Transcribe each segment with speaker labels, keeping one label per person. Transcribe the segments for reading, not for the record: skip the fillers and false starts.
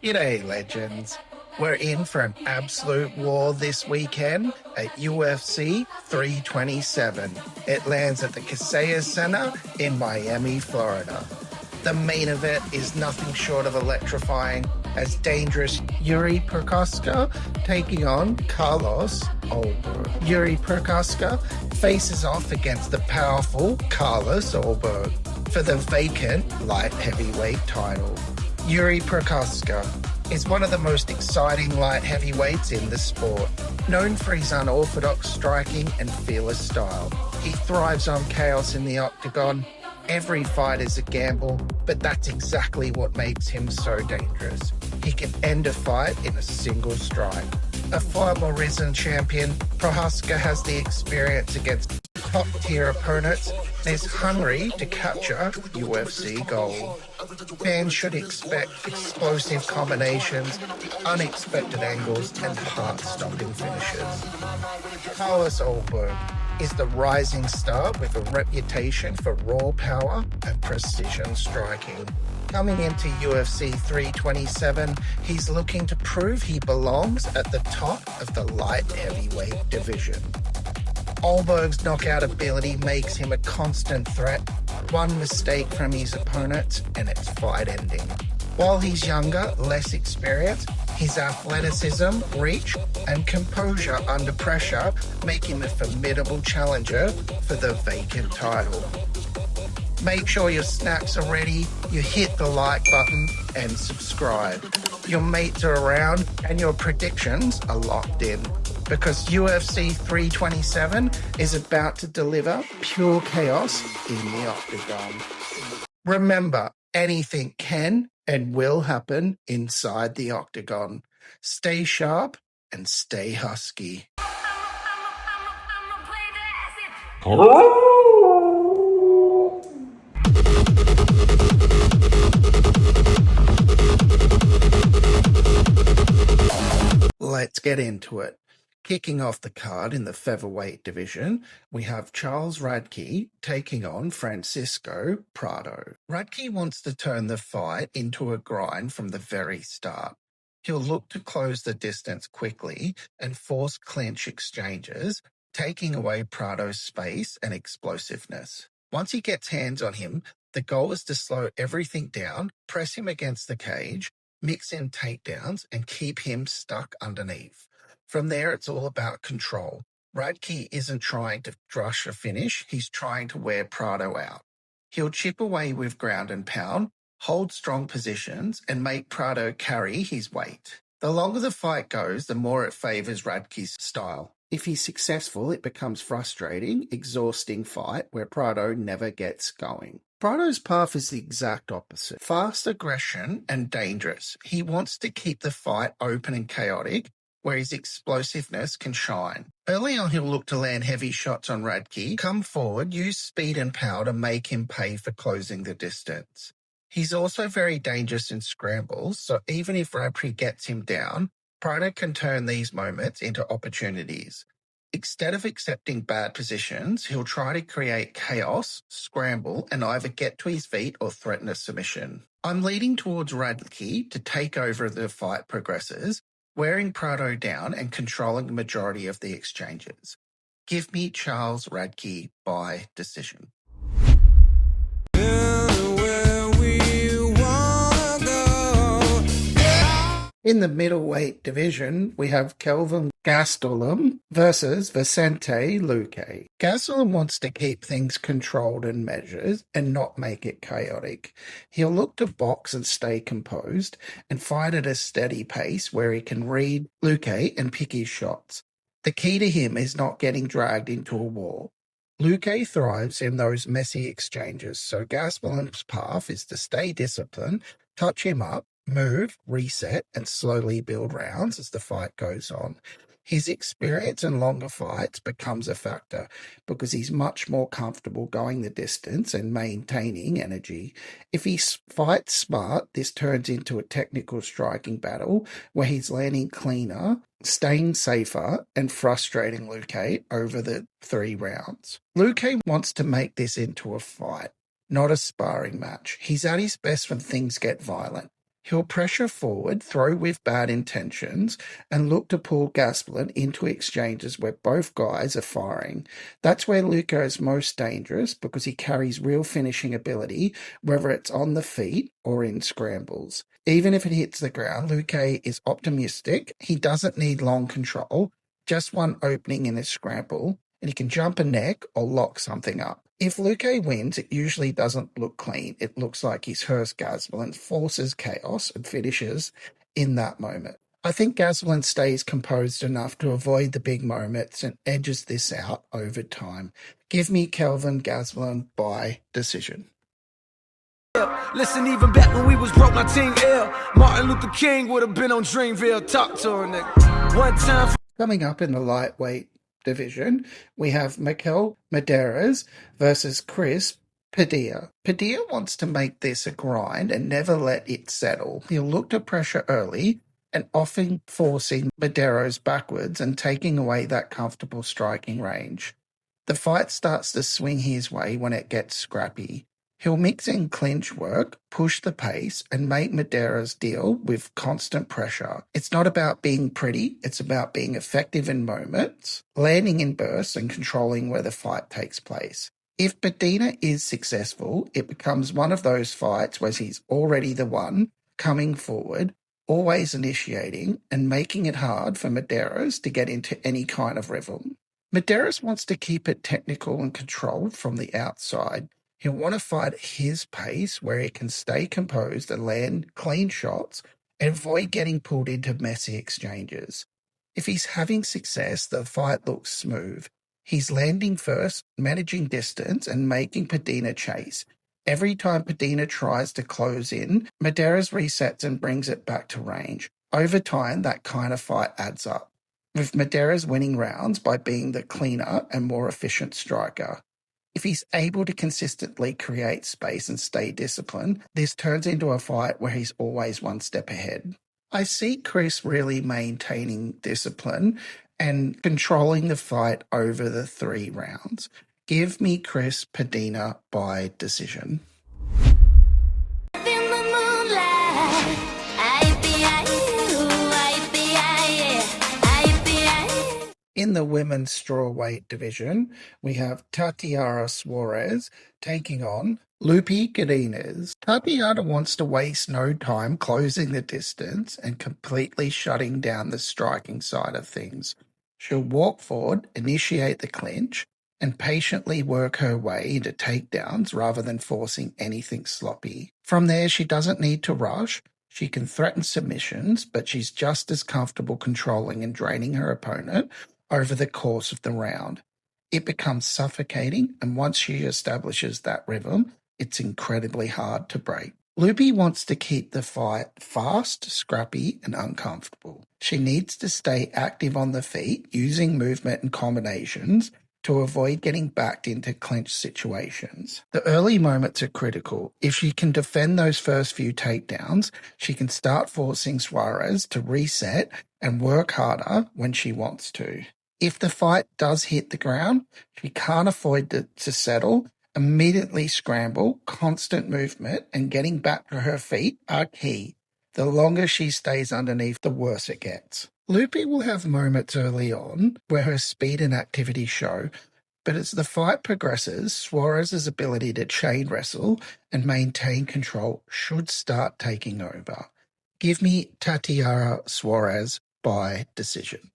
Speaker 1: G'day, legends. We're in for an absolute war this weekend at UFC 327. It lands at the Casillas Center in Miami, Florida. The main event is nothing short of electrifying as dangerous Yuri Procházka taking on Carlos Ulberg. Yuri Procházka faces off against the powerful Carlos Ulberg for the vacant light heavyweight title. Yuri Procházka is one of the most exciting light heavyweights in the sport. Known for his unorthodox striking and fearless style, he thrives on chaos in the octagon. Every fight is a gamble, but that's exactly what makes him so dangerous. He can end a fight in a single strike. A former risen champion, Procházka has the experience against top-tier opponents and is hungry to capture UFC gold. Fans should expect explosive combinations, unexpected angles, and heart-stopping finishes. Carlos Ulberg is the rising star with a reputation for raw power and precision striking. Coming into UFC 327, he's looking to prove he belongs at the top of the light heavyweight division. Ulberg's knockout ability makes him a constant threat. One mistake from his opponents and it's fight ending. While he's younger, less experienced, his athleticism, reach, and composure under pressure make him a formidable challenger for the vacant title. Make sure your snacks are ready, you hit the like button, and subscribe. Your mates are around and your predictions are locked in, because UFC 327 is about to deliver pure chaos in the octagon. Remember, anything can and will happen inside the octagon. Stay sharp and stay husky. Let's get into it. Kicking off the card in the featherweight division, we have Charles Radtke taking on Francisco Prado. Radtke wants to turn the fight into a grind from the very start. He'll look to close the distance quickly and force clinch exchanges, taking away Prado's space and explosiveness. Once he gets hands on him, the goal is to slow everything down, press him against the cage, mix in takedowns, and keep him stuck underneath. From there, it's all about control. Radtke isn't trying to rush a finish, he's trying to wear Prado out. He'll chip away with ground and pound, hold strong positions, and make Prado carry his weight. The longer the fight goes, the more it favours Radtke's style. If he's successful, it becomes frustrating, exhausting fight where Prado never gets going. Prado's path is the exact opposite. Fast aggression and dangerous. He wants to keep the fight open and chaotic, where his explosiveness can shine. Early on, he'll look to land heavy shots on Radtke, come forward, use speed and power to make him pay for closing the distance. He's also very dangerous in scrambles, so even if Radtke gets him down, Prado can turn these moments into opportunities. Instead of accepting bad positions, he'll try to create chaos, scramble, and either get to his feet or threaten a submission. I'm leading towards Radtke to take over as the fight progresses, wearing Prado down and controlling the majority of the exchanges. Give me Charles Radtke by decision. In the middleweight division, we have Kelvin Gastelum versus Vicente Luque. Gastelum wants to keep things controlled and measured and not make it chaotic. He'll look to box and stay composed and fight at a steady pace where he can read Luque and pick his shots. The key to him is not getting dragged into a war. Luque thrives in those messy exchanges, so Gastelum's path is to stay disciplined, touch him up, move, reset, and slowly build rounds as the fight goes on. His experience in longer fights becomes a factor because he's much more comfortable going the distance and maintaining energy. If he fights smart, this turns into a technical striking battle where he's landing cleaner, staying safer, and frustrating Luque over the 3 rounds. Luque wants to make this into a fight, not a sparring match. He's at his best when things get violent. He'll pressure forward, throw with bad intentions, and look to pull Gastelum into exchanges where both guys are firing. That's where Luque is most dangerous because he carries real finishing ability, whether it's on the feet or in scrambles. Even if it hits the ground, Luque is optimistic. He doesn't need long control, just one opening in his scramble, and he can jump a neck or lock something up. If Luque wins, it usually doesn't look clean. It looks like he's hurst Gastelum, forces chaos, and finishes in that moment. I think Gastelum stays composed enough to avoid the big moments and edges this out over time. Give me Kelvin Gastelum by decision.
Speaker 2: Listen, even back when we was broke, my team ill. Martin Luther King would have been on Dreamville. Talk to her, nigga. One time.
Speaker 1: Coming up in the lightweight division, we have Mederos versus Chris Padilla. Padilla wants to make this a grind and never let it settle. He'll look to pressure early and often forcing Mederos backwards and taking away that comfortable striking range. The fight starts to swing his way when it gets scrappy. He'll mix in clinch work, push the pace, and make Mederos deal with constant pressure. It's not about being pretty, it's about being effective in moments, landing in bursts, and controlling where the fight takes place. If Padilla is successful, it becomes one of those fights where he's already the one coming forward, always initiating, and making it hard for Mederos to get into any kind of rhythm. Mederos wants to keep it technical and controlled from the outside. He'll want to fight at his pace where he can stay composed and land clean shots and avoid getting pulled into messy exchanges. If he's having success, the fight looks smooth. He's landing first, managing distance, and making Padilla chase. Every time Padilla tries to close in, Mederos resets and brings it back to range. Over time, that kind of fight adds up, with Mederos winning rounds by being the cleaner and more efficient striker. If he's able to consistently create space and stay disciplined, this turns into a fight where he's always one step ahead. I see Chris really maintaining discipline and controlling the fight over the 3 rounds. Give me Chris Padilla by decision. In the women's strawweight division, we have Tatiana Suarez taking on Lupe Godinez. Tatiana wants to waste no time closing the distance and completely shutting down the striking side of things. She'll walk forward, initiate the clinch, and patiently work her way into takedowns rather than forcing anything sloppy. From there, she doesn't need to rush. She can threaten submissions, but she's just as comfortable controlling and draining her opponent over the course of the round. It becomes suffocating, and once she establishes that rhythm, it's incredibly hard to break. Lupe wants to keep the fight fast, scrappy, and uncomfortable. She needs to stay active on the feet, using movement and combinations to avoid getting backed into clinch situations. The early moments are critical. If she can defend those first few takedowns, she can start forcing Suarez to reset and work harder when she wants to. If the fight does hit the ground, she can't afford to settle. Immediately scramble, constant movement, and getting back to her feet are key. The longer she stays underneath, the worse it gets. Lupe will have moments early on where her speed and activity show, but as the fight progresses, Suarez's ability to chain wrestle and maintain control should start taking over. Give me Tatiana Suarez by decision.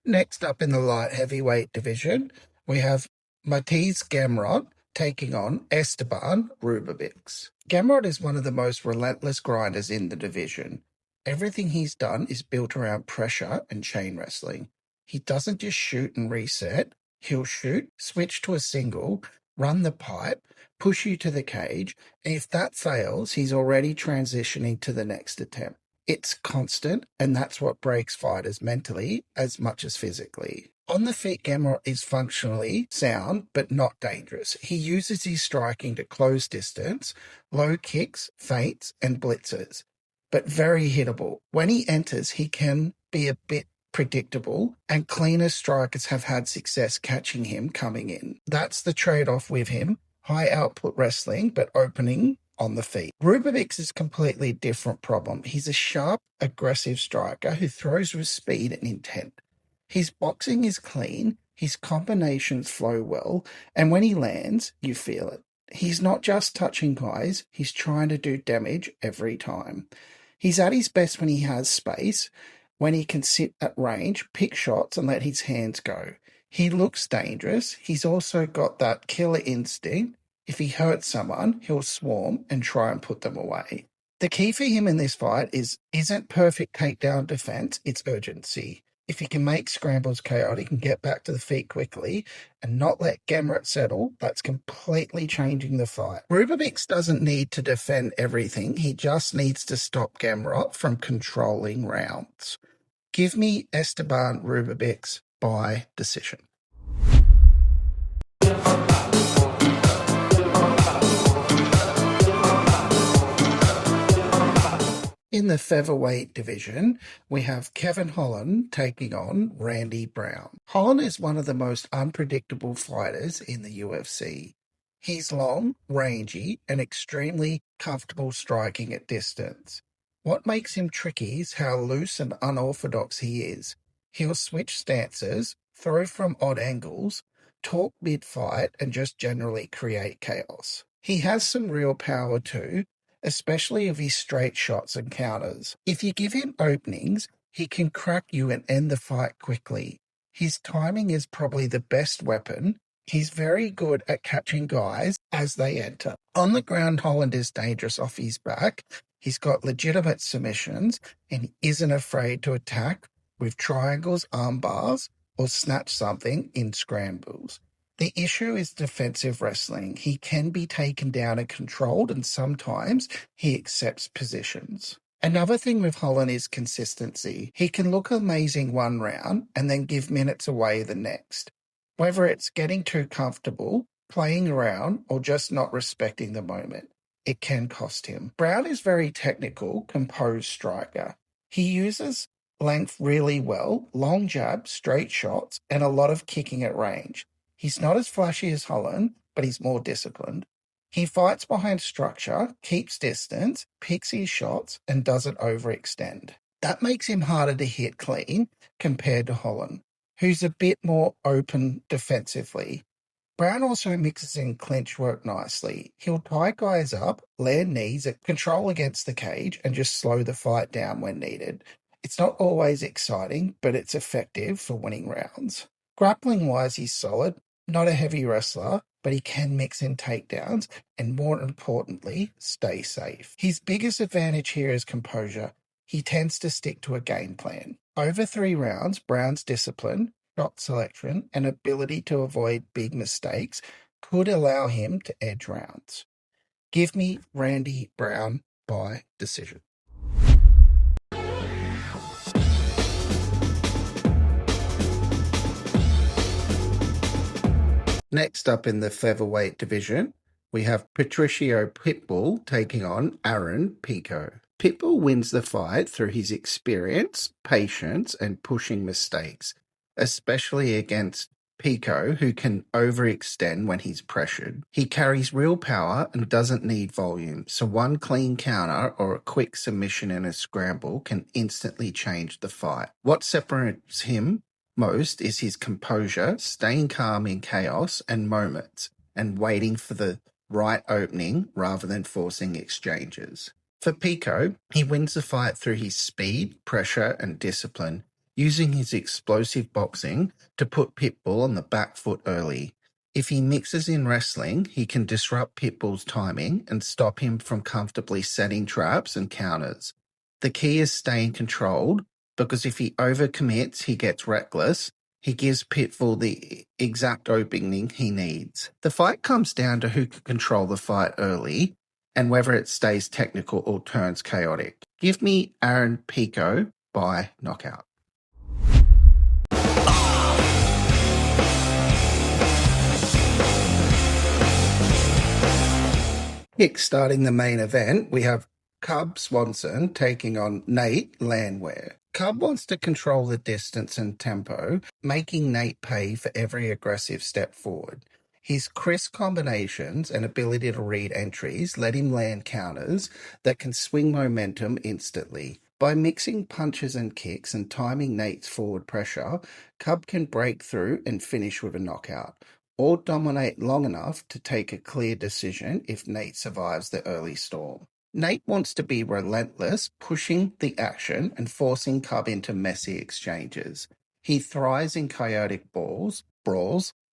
Speaker 1: Next up in the light heavyweight division, we have Mateusz Gamrot taking on Esteban Ribovics. Gamrot is one of the most relentless grinders in the division. Everything he's done is built around pressure and chain wrestling. He doesn't just shoot and reset. He'll shoot, switch to a single, run the pipe, push you to the cage, and if that fails, he's already transitioning to the next attempt. It's constant, and that's what breaks fighters mentally as much as physically. On the feet, Gamrot is functionally sound, but not dangerous. He uses his striking to close distance, low kicks, feints, and blitzes, but very hittable. When he enters, he can be a bit predictable, and cleaner strikers have had success catching him coming in. That's the trade-off with him. High output wrestling, but opening on the feet. Ribovics is a completely different problem. He's a sharp, aggressive striker who throws with speed and intent. His boxing is clean, his combinations flow well, and when he lands, you feel it. He's not just touching guys, he's trying to do damage every time. He's at his best when he has space, when he can sit at range, pick shots, and let his hands go. He looks dangerous. He's also got that killer instinct. If he hurts someone, he'll swarm and try and put them away. The key for him in this fight isn't perfect takedown defense, it's urgency. If he can make scrambles chaotic and get back to the feet quickly and not let Gamrot settle, that's completely changing the fight. Ribovics doesn't need to defend everything. He just needs to stop Gamrot from controlling rounds. Give me Esteban Ribovics by decision. In the featherweight division, we have Kevin Holland taking on Randy Brown. Holland is one of the most unpredictable fighters in the UFC. He's long, rangy, and extremely comfortable striking at distance. What makes him tricky is how loose and unorthodox he is. He'll switch stances, throw from odd angles, talk mid-fight, and just generally create chaos. He has some real power too, especially of his straight shots and counters. If you give him openings, he can crack you and end the fight quickly. His timing is probably the best weapon. He's very good at catching guys as they enter. On the ground, Holland is dangerous off his back. He's got legitimate submissions and he isn't afraid to attack with triangles, arm bars, or snatch something in scrambles. The issue is defensive wrestling. He can be taken down and controlled, and sometimes he accepts positions. Another thing with Holland is consistency. He can look amazing one round and then give minutes away the next. Whether it's getting too comfortable, playing around, or just not respecting the moment, it can cost him. Brown is very technical, composed striker. He uses length really well, long jabs, straight shots, and a lot of kicking at range. He's not as flashy as Holland, but he's more disciplined. He fights behind structure, keeps distance, picks his shots, and doesn't overextend. That makes him harder to hit clean compared to Holland, who's a bit more open defensively. Brown also mixes in clinch work nicely. He'll tie guys up, land knees, control against the cage, and just slow the fight down when needed. It's not always exciting, but it's effective for winning rounds. Grappling-wise, he's solid. Not a heavy wrestler, but he can mix in takedowns and, more importantly, stay safe. His biggest advantage here is composure. He tends to stick to a game plan. Over 3 rounds, Brown's discipline, shot selection, and ability to avoid big mistakes could allow him to edge rounds. Give me Randy Brown by decision. Next up in the featherweight division, we have Patricio Pitbull taking on Aaron Pico. Pitbull wins the fight through his experience, patience, and pushing mistakes, especially against Pico, who can overextend when he's pressured. He carries real power and doesn't need volume, so one clean counter or a quick submission in a scramble can instantly change the fight. What separates him most is his composure, staying calm in chaos and moments, and waiting for the right opening rather than forcing exchanges. For Pico, he wins the fight through his speed, pressure, and discipline, using his explosive boxing to put Pitbull on the back foot early. If he mixes in wrestling, he can disrupt Pitbull's timing and stop him from comfortably setting traps and counters. The key is staying controlled, because if he overcommits, he gets reckless. He gives Pitbull the exact opening he needs. The fight comes down to who can control the fight early and whether it stays technical or turns chaotic. Give me Aaron Pico by knockout. Starting the main event, we have Cub Swanson taking on Nate Landwehr. Cub wants to control the distance and tempo, making Nate pay for every aggressive step forward. His crisp combinations and ability to read entries let him land counters that can swing momentum instantly. By mixing punches and kicks and timing Nate's forward pressure, Cub can break through and finish with a knockout, or dominate long enough to take a clear decision if Nate survives the early storm. Nate wants to be relentless, pushing the action and forcing Cub into messy exchanges. He thrives in chaotic brawls,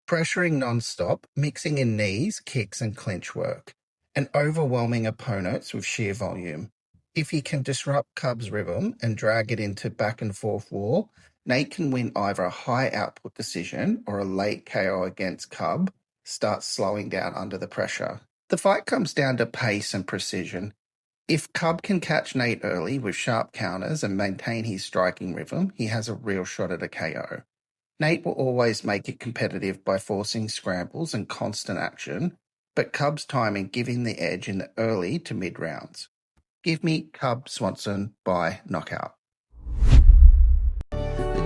Speaker 1: pressuring non-stop, mixing in knees, kicks and clinch work, and overwhelming opponents with sheer volume. If he can disrupt Cub's rhythm and drag it into back and forth war, Nate can win either a high output decision or a late KO against Cub, starts slowing down under the pressure. The fight comes down to pace and precision. If Cub can catch Nate early with sharp counters and maintain his striking rhythm, he has a real shot at a KO. Nate will always make it competitive by forcing scrambles and constant action, but Cub's timing give him the edge in the early to mid rounds. Give me Cub Swanson by knockout.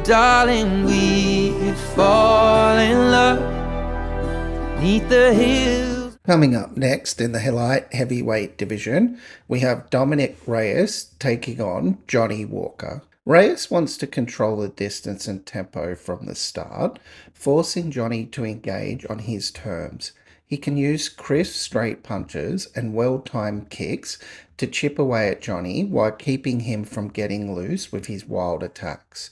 Speaker 2: Darling, we fall in love beneath the hills.
Speaker 1: Coming up next in the light heavyweight division, we have Dominick Reyes taking on Johnny Walker. Reyes wants to control the distance and tempo from the start, forcing Johnny to engage on his terms. He can use crisp straight punches and well-timed kicks to chip away at Johnny while keeping him from getting loose with his wild attacks.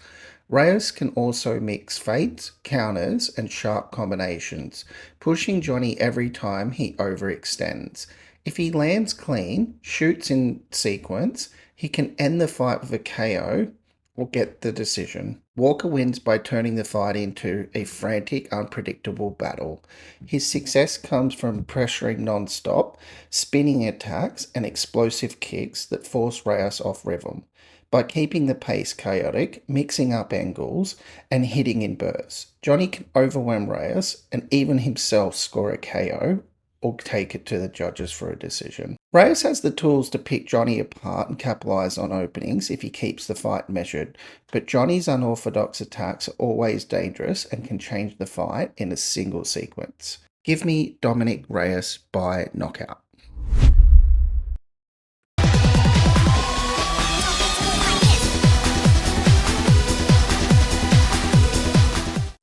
Speaker 1: Reyes can also mix feints, counters, and sharp combinations, pushing Johnny every time he overextends. If he lands clean, shoots in sequence, he can end the fight with a KO or get the decision. Walker wins by turning the fight into a frantic, unpredictable battle. His success comes from pressuring non-stop, spinning attacks, and explosive kicks that force Reyes off rhythm. By keeping the pace chaotic, mixing up angles, and hitting in bursts, Johnny can overwhelm Reyes and even himself score a KO or take it to the judges for a decision. Reyes has the tools to pick Johnny apart and capitalize on openings if he keeps the fight measured, but Johnny's unorthodox attacks are always dangerous and can change the fight in a single sequence. Give me Dominick Reyes by knockout.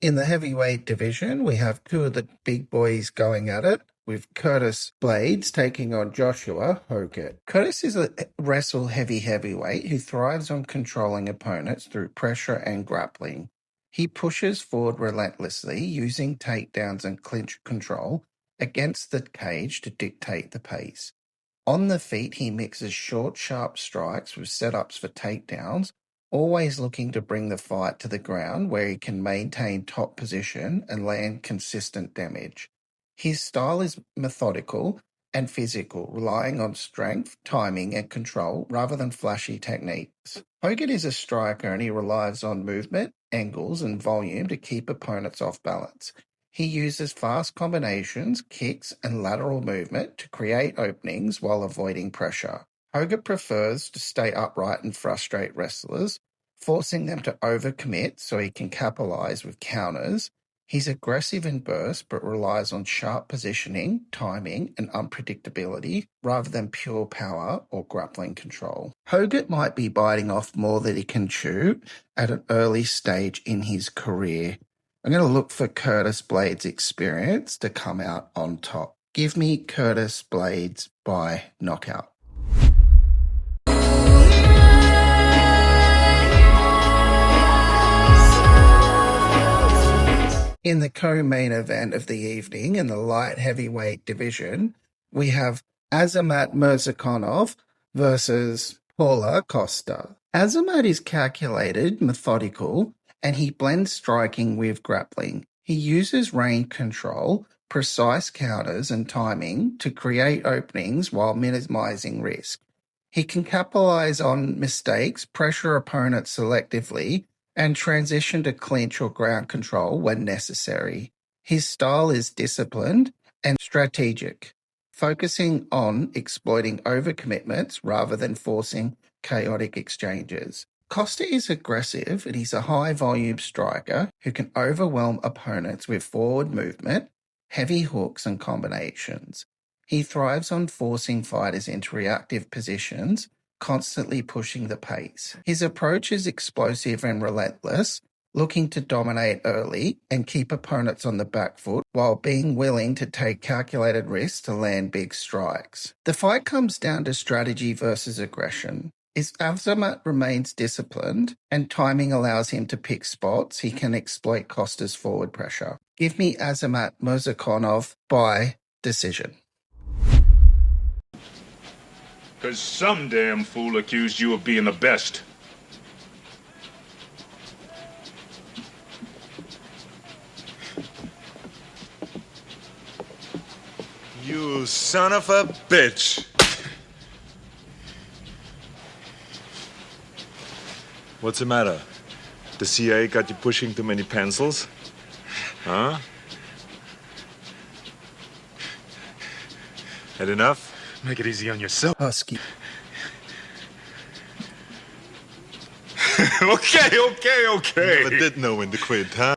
Speaker 1: In the heavyweight division, we have two of the big boys going at it, with Curtis Blaydes taking on Joshua Hokit. Curtis is a wrestle heavyweight who thrives on controlling opponents through pressure and grappling. He pushes forward relentlessly, using takedowns and clinch control against the cage to dictate the pace. On the feet, he mixes short, sharp strikes with setups for takedowns, always looking to bring the fight to the ground where he can maintain top position and land consistent damage. His style is methodical and physical, relying on strength, timing, and control rather than flashy techniques. Hokit is a striker and he relies on movement, angles, and volume to keep opponents off balance. He uses fast combinations, kicks, and lateral movement to create openings while avoiding pressure. Hokit prefers to stay upright and frustrate wrestlers, forcing them to overcommit so he can capitalize with counters. He's aggressive in bursts but relies on sharp positioning, timing, and unpredictability rather than pure power or grappling control. Hokit might be biting off more than he can chew at an early stage in his career. I'm going to look for Curtis Blaydes' experience to come out on top. Give me Curtis Blaydes by knockout. In the co-main event of the evening in the light heavyweight division, we have Azamat Murzakanov versus Paulo Costa. Azamat is calculated, methodical, and he blends striking with grappling. He uses range control, precise counters, and timing to create openings while minimizing risk. He can capitalize on mistakes, pressure opponents selectively, and transition to clinch or ground control when necessary. His style is disciplined and strategic, focusing on exploiting overcommitments rather than forcing chaotic exchanges. Costa is aggressive and he's a high-volume striker who can overwhelm opponents with forward movement, heavy hooks and combinations. He thrives on forcing fighters into reactive positions, constantly pushing the pace. His approach is explosive and relentless, looking to dominate early and keep opponents on the back foot while being willing to take calculated risks to land big strikes. The fight comes down to strategy versus aggression. If Azamat remains disciplined and timing allows him to pick spots, he can exploit Costa's forward pressure. Give me Azamat Murzakanov by decision.
Speaker 3: Because some damn fool accused you of being the best.
Speaker 4: You son of a bitch. What's the matter? The CIA got you pushing too many pencils? Huh? Had enough?
Speaker 3: Make it easy on yourself.
Speaker 1: Husky.
Speaker 3: Okay.
Speaker 4: Never did know when to quit, huh?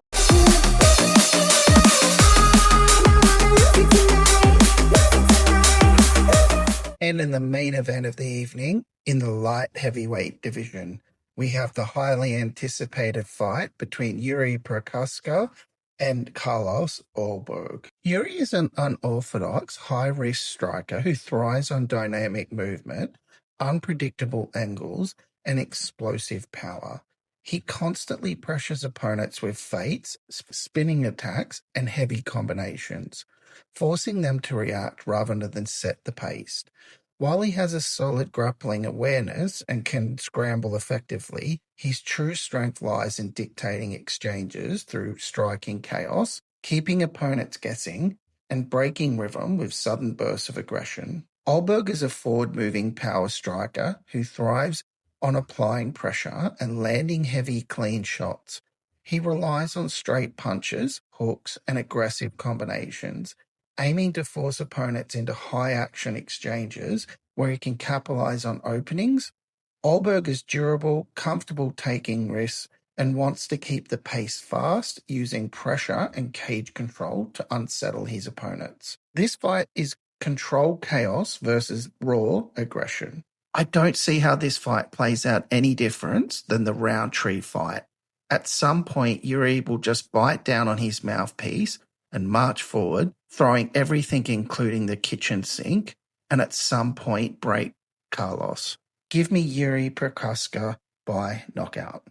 Speaker 1: And in the main event of the evening, in the light heavyweight division, we have the highly anticipated fight between Yuri Procházka and Carlos Ulberg. Yuri is an unorthodox, high-risk striker who thrives on dynamic movement, unpredictable angles, and explosive power. He constantly pressures opponents with feints, spinning attacks, and heavy combinations, forcing them to react rather than set the pace. While he has a solid grappling awareness and can scramble effectively, his true strength lies in dictating exchanges through striking chaos, keeping opponents guessing, and breaking rhythm with sudden bursts of aggression. Ulberg is a forward-moving power striker who thrives on applying pressure and landing heavy, clean shots. He relies on straight punches, hooks, and aggressive combinations, aiming to force opponents into high-action exchanges where he can capitalize on openings. Ulberg is durable, comfortable taking risks, and wants to keep the pace fast, using pressure and cage control to unsettle his opponents. This fight is controlled chaos versus raw aggression. I don't see how this fight plays out any different than the Roundtree fight. At some point, Yuri will just bite down on his mouthpiece and march forward, throwing everything including the kitchen sink, and at some point break Carlos. Give me Yuri Procházka by knockout.